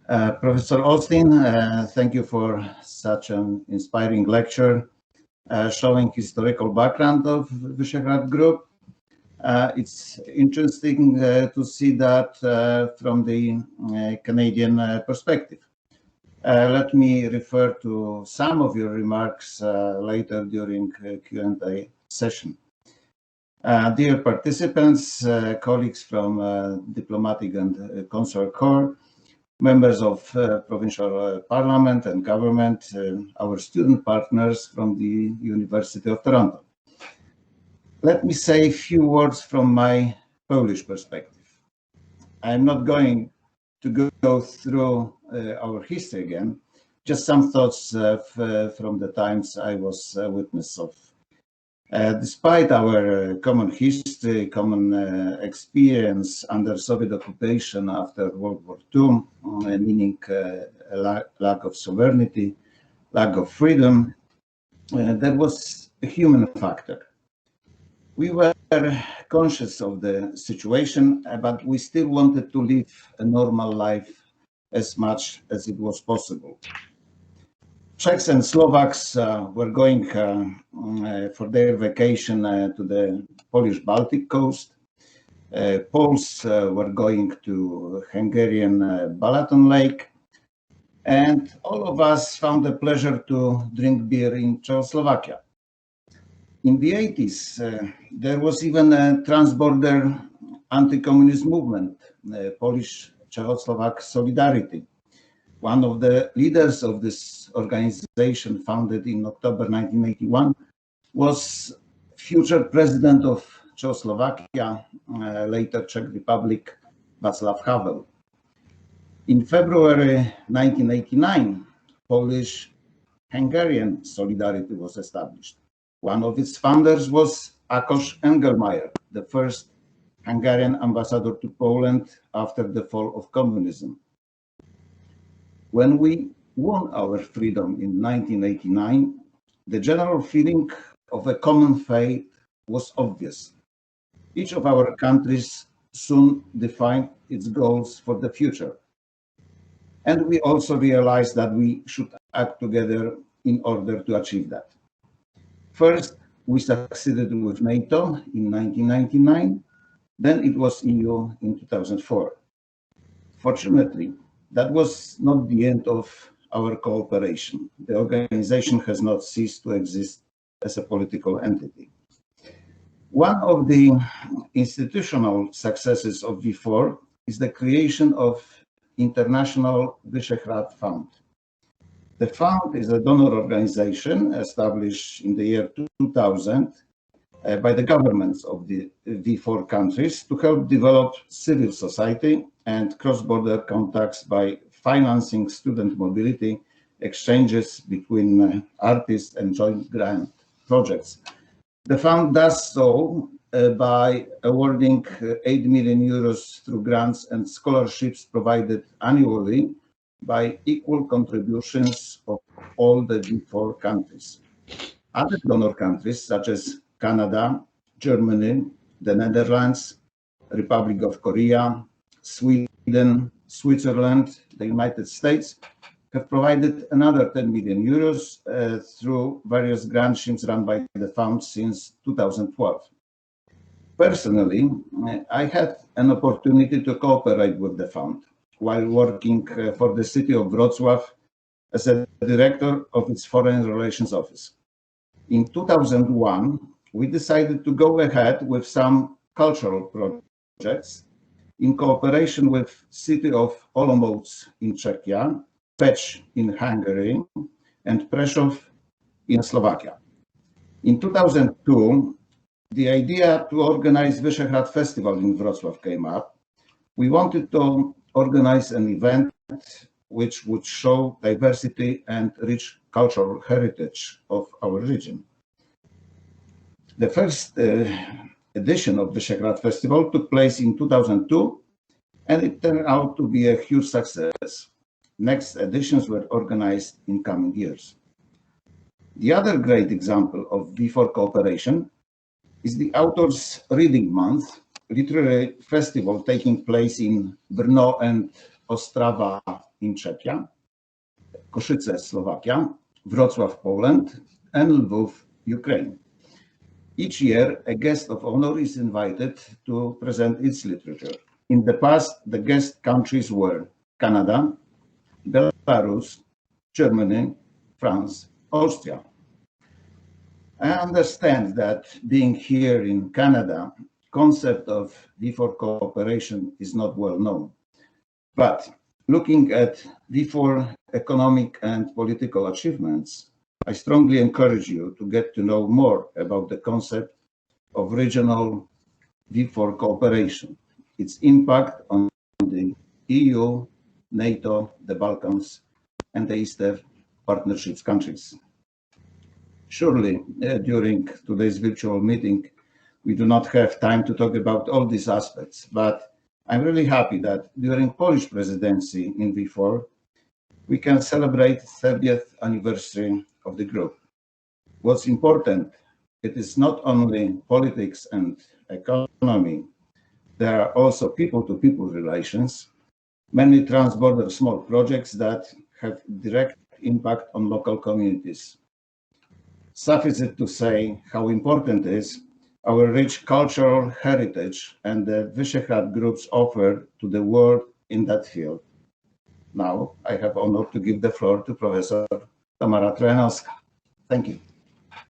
Professor Austin, thank you for such an inspiring lecture showing historical background of Visegrád Group. It's interesting to see that from the Canadian perspective. Let me refer to some of your remarks later during Q&A session. Dear participants, colleagues from Diplomatic and Consular Corps, members of provincial parliament and government, our student partners from the University of Toronto. Let me say a few words from my Polish perspective. I'm not going to go through our history again, just some thoughts from the times I was a witness of. Despite our common history, common experience under Soviet occupation after World War II, meaning lack of sovereignty, lack of freedom, there was a human factor. We were conscious of the situation, but we still wanted to live a normal life as much as it was possible. Czechs and Slovaks were going for their vacation to the Polish Baltic coast. Poles were going to Hungarian Balaton Lake. And all of us found the pleasure to drink beer in Czechoslovakia. In the 80s, there was even a transborder anti-communist movement, Polish-Czechoslovak Solidarity. One of the leaders of this organization, founded in October 1981, was future president of Czechoslovakia, later Czech Republic, Václav Havel. In February 1989, Polish-Hungarian Solidarity was established. One of its founders was Ákos Engelmayer, the first Hungarian ambassador to Poland after the fall of communism. When we won our freedom in 1989, the general feeling of a common fate was obvious. Each of our countries soon defined its goals for the future. And we also realized that we should act together in order to achieve that. First, we succeeded with NATO in 1999, then it was EU in 2004. Fortunately, that was not the end of our cooperation. The organization has not ceased to exist as a political entity. One of the institutional successes of V4 is the creation of International Visegrád Fund. The fund is a donor organization established in the year 2000 by the governments of the V4 countries to help develop civil society and cross-border contacts by financing student mobility, exchanges between artists and joint grant projects. The fund does so by awarding 8 million euros through grants and scholarships provided annually by equal contributions of all the V4 countries. Other donor countries such as Canada, Germany, the Netherlands, Republic of Korea, Sweden, Switzerland, the United States have provided another 10 million euros through various grant schemes run by the fund since 2012. Personally, I had an opportunity to cooperate with the fund while working for the city of Wrocław as a director of its Foreign Relations Office. In 2001, we decided to go ahead with some cultural projects in cooperation with city of Olomouc in Czechia, Pécs in Hungary, and Prešov in Slovakia. In 2002, the idea to organize Visegrád Festival in Wrocław came up. We wanted to organize an event which would show diversity and rich cultural heritage of our region. The first edition of the Visegrád Festival took place in 2002, and it turned out to be a huge success. Next editions were organized in coming years. The other great example of V4 cooperation is the Authors Reading Month literary festival taking place in Brno and Ostrava in Czechia, Koszyce, Slovakia, Wrocław, Poland, and Lviv, Ukraine. Each year, a guest of honor is invited to present its literature. In the past, the guest countries were Canada, Belarus, Germany, France, Austria. I understand that being here in Canada, concept of V4 cooperation is not well known. But looking at V4 economic and political achievements, I strongly encourage you to get to know more about the concept of regional V4 cooperation, its impact on the EU, NATO, the Balkans, and the Eastern Partnership countries. Surely, during today's virtual meeting, we do not have time to talk about all these aspects, but I'm really happy that during Polish presidency in V4, we can celebrate 30th anniversary of the group. What's important, it is not only politics and economy, there are also people-to-people relations, many transborder small projects that have direct impact on local communities. Suffice it to say how important is our rich cultural heritage and the Visegrád group's offer to the world in that field. Now, I have honor to give the floor to Professor Tamara Trojanowska. Thank you.